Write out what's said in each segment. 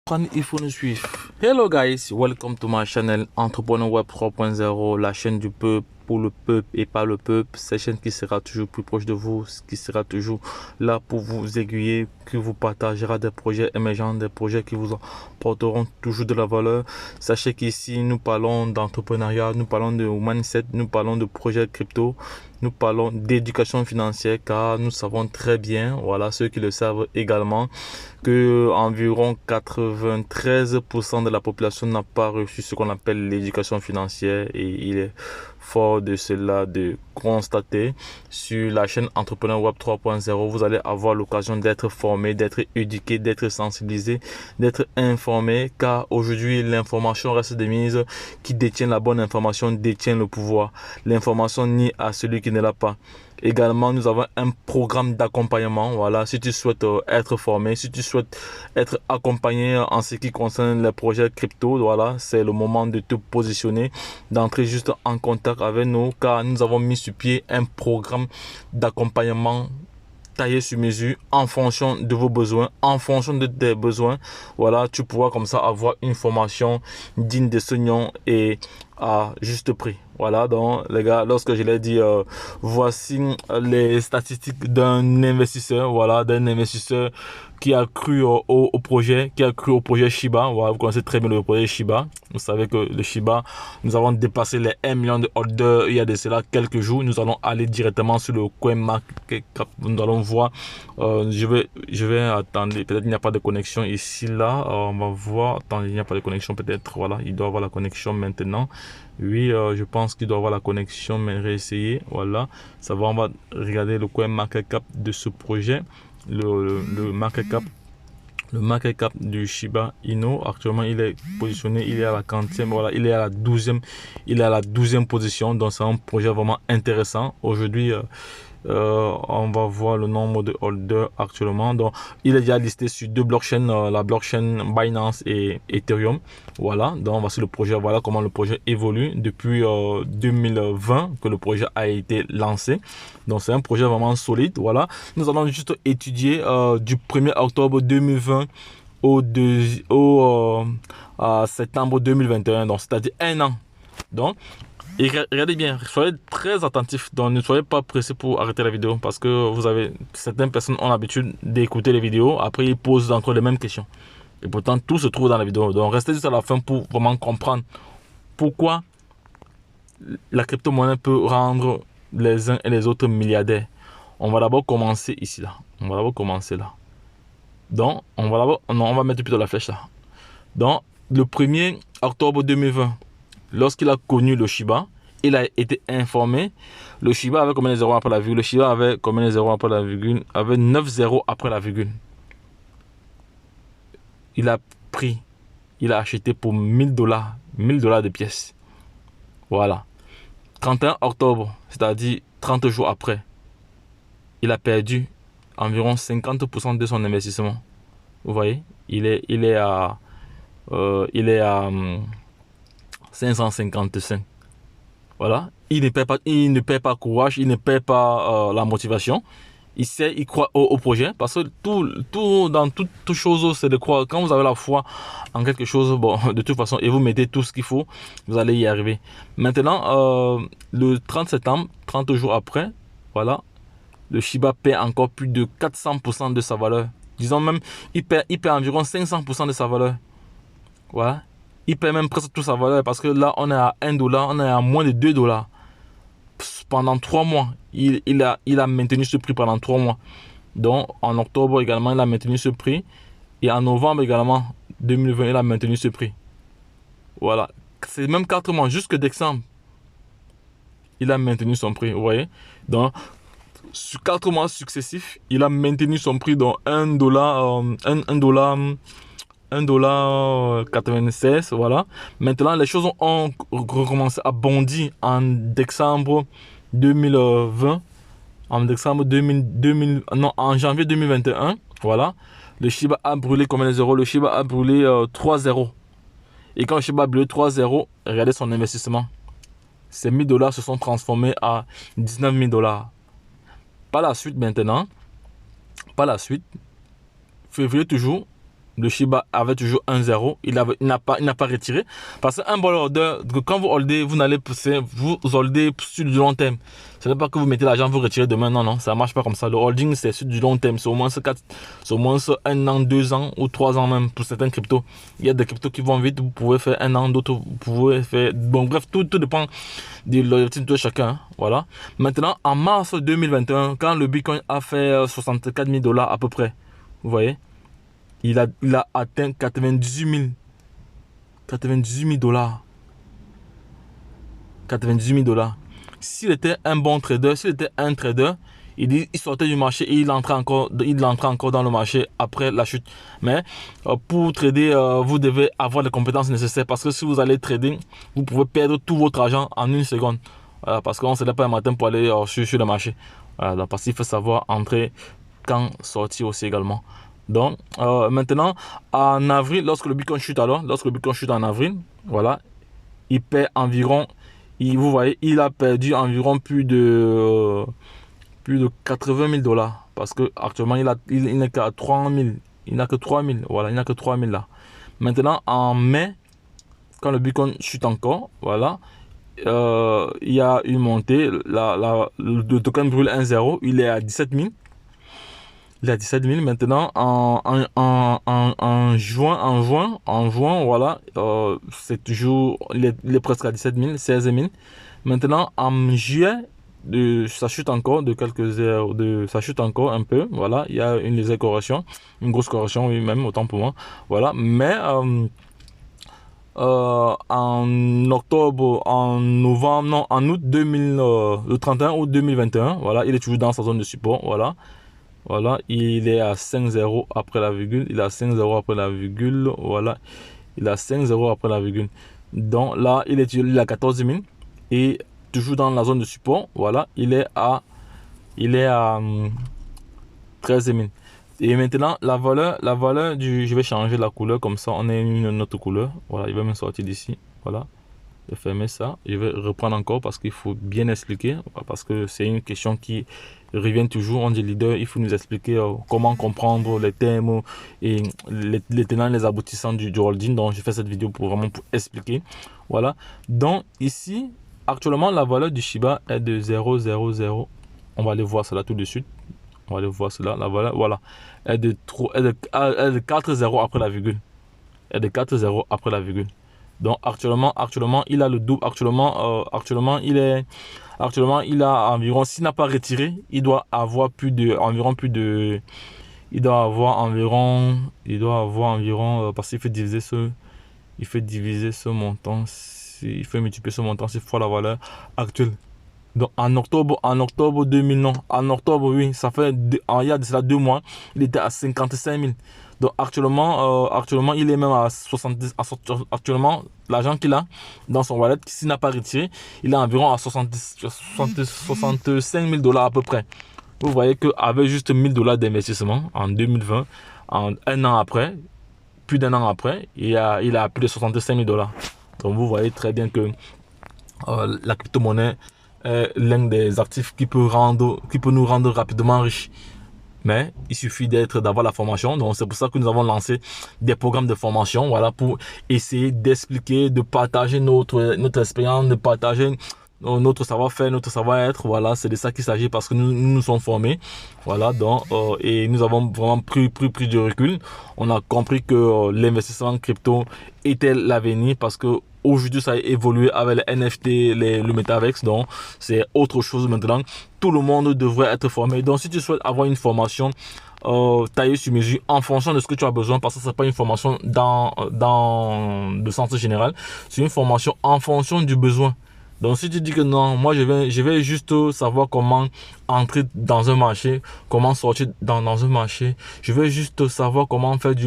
Il faut nous suivre. Hello guys, welcome to my channel Entrepreneur Web 3.0, la chaîne du peuple, pour le peuple et pas le peuple. Cette chaîne qui sera toujours plus proche de vous, qui sera toujours là pour vous aiguiller, qui vous partagera des projets émergents, des projets qui vous apporteront toujours de la valeur. Sachez qu'ici nous parlons d'entrepreneuriat, nous parlons de mindset, nous parlons de projets crypto, nous parlons d'éducation financière, car nous savons très bien, voilà, ceux qui le savent également, que environ 93% de la population n'a pas reçu ce qu'on appelle l'éducation financière, et il est fort de cela de constater sur la chaîne Entrepreneur Web 3.0, vous allez avoir l'occasion d'être formé, d'être éduqué, d'être sensibilisé, d'être informé, car aujourd'hui l'information reste de mise. Qui détient la bonne information détient le pouvoir. L'information nie à celui qui ne l'a pas. Également, nous avons un programme d'accompagnement. Voilà, si tu souhaites être formé, si tu souhaites être accompagné en ce qui concerne les projets crypto, voilà, c'est le moment de te positionner, d'entrer juste en contact avec nous, car nous avons mis sur pied un programme d'accompagnement taillé sur mesure en fonction de vos besoins, en fonction de tes besoins. Voilà, tu pourras comme ça avoir une formation digne de ce nom et à juste prix. Voilà, donc les gars, lorsque je l'ai dit, voici les statistiques d'un investisseur, voilà, d'un investisseur qui a cru au projet, qui a cru au projet Shiba. Voilà, vous connaissez très bien le projet Shiba. Vous savez que le Shiba, nous avons dépassé les 1 million de orders il y a de cela quelques jours. Nous allons aller directement sur le CoinMarketCap. Nous allons voir. Je vais attendre. Peut-être il n'y a pas de connexion ici, là. On va voir. Attendez, il n'y a pas de connexion peut-être. Voilà, il doit avoir la connexion maintenant. Oui, je pense qu'il doit avoir la connexion, mais réessayer. Voilà, ça va. On va regarder le CoinMarketCap de ce projet. Le market cap du Shiba Inu, actuellement il est positionné, il est à la 40e, voilà, il est à la 12e position. Donc c'est un projet vraiment intéressant. Aujourd'hui on va voir le nombre de holders actuellement. Donc il est déjà listé sur deux blockchains, la blockchain Binance et Ethereum. Voilà, donc voici le projet. Voilà comment le projet évolue depuis 2020 que le projet a été lancé. Donc c'est un projet vraiment solide. Voilà, nous allons juste étudier du 1er octobre 2020 à septembre 2021, donc c'est-à-dire un an. Donc et regardez bien, soyez très attentifs, donc ne soyez pas pressés pour arrêter la vidéo, parce que vous avez, certaines personnes ont l'habitude d'écouter les vidéos, après ils posent encore les mêmes questions. Et pourtant tout se trouve dans la vidéo. Donc restez jusqu'à la fin pour vraiment comprendre pourquoi la crypto-monnaie peut rendre les uns et les autres milliardaires. On va d'abord commencer ici là. On va d'abord commencer là. Donc on va mettre plutôt la flèche là. Donc le 1er octobre 2020, lorsqu'il a connu le Shiba, il a été informé. Le Shiba avait combien de zéros après la virgule? Le Shiba avait combien de zéros après la virgule? Avait 9 zéros après la virgule. Il a pris, il a acheté pour 1000 $, 1000 $ de pièces. Voilà. 31 octobre, c'est-à-dire 30 jours après, il a perdu environ 50% de son investissement. Vous voyez, il est à 555. Voilà, il ne perd pas courage, il ne perd pas la motivation. Il croit au projet, parce que dans toute chose, c'est de croire. Quand vous avez la foi en quelque chose, bon, de toute façon, et vous mettez tout ce qu'il faut, vous allez y arriver. Maintenant, le 30 septembre, 30 jours après, voilà, le Shiba perd encore plus de 400% de sa valeur. Disons même, il perd environ 500% de sa valeur. Voilà. Il perd même presque toute sa valeur, parce que là, on est à 1 $, on est à moins de 2 $. Pendant 3 mois, il a maintenu ce prix pendant 3 mois. Donc, en octobre également, il a maintenu ce prix. Et en novembre également, 2020, il a maintenu ce prix. Voilà. C'est même 4 mois, jusque décembre. Il a maintenu son prix, vous voyez. Donc, sur 4 mois successifs, il a maintenu son prix dans 1 $, 1,96 $, voilà. Maintenant, les choses ont recommencé à bondir en décembre 2020, en janvier 2021, voilà. Le Shiba a brûlé combien de zéros? Le Shiba a brûlé 3 zéros. Et quand le Shiba a brûlé 3 zéros, regardez son investissement. Ces 1000 $ se sont transformés à 19 000 $. Par la suite, février toujours, le Shiba avait toujours 1-0. Il n'a pas retiré. Parce qu'un bon order, quand vous holdez, vous n'allez pousser, vous holdez sur du long terme. Ce n'est pas que vous mettez l'argent, vous retirez demain. Non, non, ça ne marche pas comme ça. Le holding, c'est sur du long terme. C'est au moins 1 an, 2 ans ou 3 ans même pour certains cryptos. Il y a des cryptos qui vont vite. Vous pouvez faire 1 an, d'autres vous pouvez faire. Bon, bref, tout dépend de l'objectif de chacun. Hein, voilà. Maintenant, en mars 2021, quand le Bitcoin a fait 64 000 $ à peu près, vous voyez, il a atteint 98 000 $. 98 000 $. S'il était un bon trader, s'il était un trader, il sortait du marché et il entrait encore dans le marché après la chute. Mais pour trader, vous devez avoir les compétences nécessaires parce que si vous allez trader, vous pouvez perdre tout votre argent en une seconde. Parce qu'on ne se lève pas un matin pour aller sur le marché. Parce qu'il faut savoir entrer quand sortir aussi également. Donc maintenant, en avril, lorsque le Bitcoin chute en avril, voilà, il perd environ, vous voyez, il a perdu environ plus de 80 000 $. Parce que actuellement, il n'est qu'à 3 000. Il n'a que 3 000. Voilà, il n'a que 3 000 là. Maintenant, en mai, quand le Bitcoin chute encore, voilà, il y a une montée. Le token brûle 1-0. Il est à 17 000. Il est à 17 000. Maintenant, en juin, voilà, c'est toujours, il est presque à 17 000, 16 000. Maintenant, en juillet, ça chute encore de quelques heures, ça chute encore un peu. Voilà, il y a une légère correction, une grosse correction, oui, même autant pour moi. Voilà, mais en octobre, en novembre, non, en août 2000, le 31 août 2021, voilà, il est toujours dans sa zone de support. Voilà. Voilà, il est à 5-0 après la virgule. Il est à 5-0 après la virgule. Voilà, il est à 5-0 après la virgule. Donc là, il est à 14 000 et toujours dans la zone de support. Voilà, il est à 13 000. Et maintenant, la valeur du, je vais changer la couleur comme ça, on a une autre couleur. Voilà, il va me sortir d'ici. Voilà, je vais fermer ça. Je vais reprendre encore parce qu'il faut bien expliquer, parce que c'est une question qui revient toujours. On dit leader, il faut nous expliquer comment comprendre les termes et les tenants, les aboutissants du holding. Donc, je fais cette vidéo pour vraiment expliquer. Voilà. Donc, ici, actuellement, la valeur du Shiba est de 0,00. On va aller voir cela tout de suite. On va aller voir cela. La valeur, voilà, est de 4,0 après la virgule. Elle est de 4,0 après la virgule. Donc actuellement, il a le double. Actuellement, il a environ, s'il n'a pas retiré, il doit avoir environ, parce qu'il fait diviser ce montant, il fait multiplier ce montant, c'est fois la valeur actuelle. Donc en octobre 2000, non, en octobre, oui, ça fait, il y a de cela 2 mois, il était à 55 000. Donc actuellement, il est même à 70. Actuellement, l'argent qu'il a dans son wallet, s'il n'a pas retiré, il est environ à 65 000 $ à peu près. Vous voyez qu'avec juste 1 000 $ d'investissement en 2020, en un an après, plus d'un an après, il a plus de 65 000 $. Donc vous voyez très bien que la crypto-monnaie est l'un des actifs qui peut nous rendre rapidement riches. Mais il suffit d'avoir la formation. Donc c'est pour ça que nous avons lancé des programmes de formation, voilà, pour essayer d'expliquer, de partager notre expérience, de partager notre savoir-faire, notre savoir-être. Voilà, c'est de ça qu'il s'agit parce que nous sommes formés. Voilà, donc et nous avons vraiment pris du recul. On a compris que l'investissement en crypto était l'avenir parce que aujourd'hui, ça a évolué avec les NFT, le Metaverse, donc c'est autre chose maintenant. Tout le monde devrait être formé. Donc, si tu souhaites avoir une formation taillée sur mesure en fonction de ce que tu as besoin, parce que ce n'est pas une formation dans le sens général, c'est une formation en fonction du besoin. Donc, si tu dis que non, moi, je vais juste savoir comment entrer dans un marché, comment sortir dans un marché. Je vais juste savoir comment faire du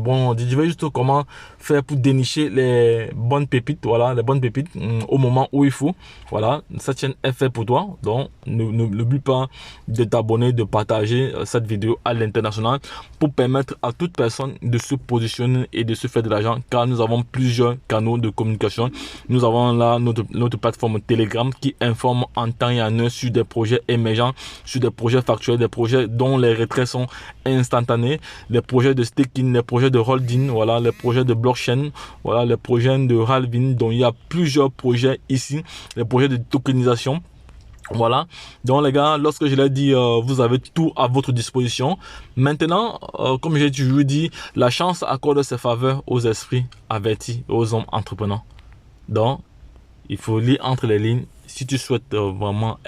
bon. Je vais juste comment faire pour dénicher les bonnes pépites, voilà, les bonnes pépites au moment où il faut. Voilà, cette chaîne est faite pour toi. Donc, n'oublie pas de t'abonner, de partager cette vidéo à l'international pour permettre à toute personne de se positionner et de se faire de l'argent, car nous avons plusieurs canaux de communication. Nous avons là notre plateforme Telegram qui informe en temps et en heure sur des projets émergents, sur des projets factuels, des projets dont les retraits sont instantanés, les projets de staking, les projets de holding, voilà, les projets de blockchain, voilà, les projets de halving. Donc il y a plusieurs projets ici, les projets de tokenisation. Voilà, donc les gars, lorsque je l'ai dit, vous avez tout à votre disposition. Maintenant, comme j'ai toujours dit, la chance accorde ses faveurs aux esprits avertis, aux hommes entrepreneurs. Donc, il faut lire entre les lignes si tu souhaites vraiment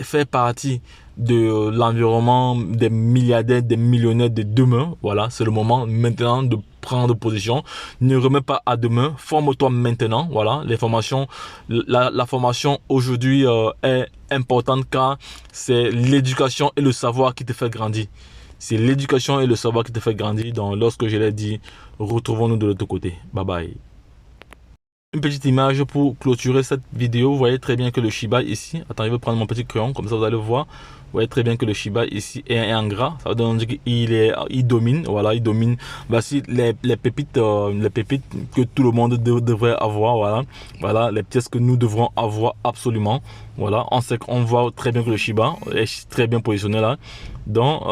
faire partie de l'environnement des milliardaires, des millionnaires de demain. Voilà, c'est le moment maintenant de prendre position. Ne remets pas à demain, forme-toi maintenant. Voilà, les formations, la formation aujourd'hui est importante car c'est l'éducation et le savoir qui te fait grandir. C'est l'éducation et le savoir qui te fait grandir. Donc, lorsque je l'ai dit, retrouvons-nous de l'autre côté. Bye bye. Une petite image pour clôturer cette vidéo. Vous voyez très bien que le Shiba ici, attends, je vais prendre mon petit crayon, comme ça vous allez voir. Vous voyez très bien que le Shiba ici est en gras. Ça veut dire qu'il domine. Voilà, il domine. Voici les pépites que tout le monde devrait avoir. Voilà, voilà les pièces que nous devrons avoir absolument. Voilà, on voit très bien que le Shiba est très bien positionné là. Donc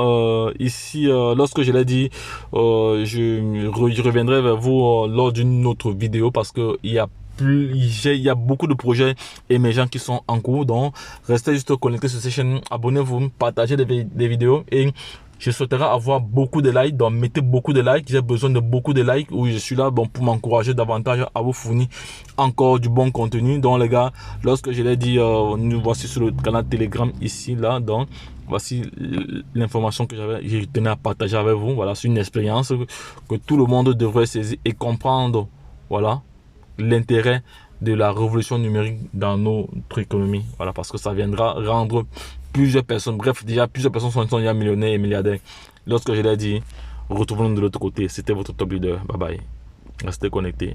ici, lorsque je l'ai dit, je reviendrai vers vous lors d'une autre vidéo parce que il y a beaucoup de projets émergents qui sont en cours. Donc restez juste connectés sur cette chaîne, abonnez-vous, partagez des vidéos et je souhaiterais avoir beaucoup de likes. Donc mettez beaucoup de likes, j'ai besoin de beaucoup de likes. Où je suis là bon, pour m'encourager davantage à vous fournir encore du bon contenu. Donc les gars, lorsque je l'ai dit, nous voici sur le canal Telegram ici là. Donc voici l'information que je tenais à partager avec vous. Voilà, c'est une expérience que tout le monde devrait saisir et comprendre. Voilà, l'intérêt de la révolution numérique dans notre économie. Voilà, parce que ça viendra rendre plusieurs personnes, bref, déjà plusieurs personnes sont déjà millionnaires et milliardaires. Lorsque je l'ai dit, retrouvons-nous de l'autre côté. C'était votre top leader. Bye bye. Restez connectés.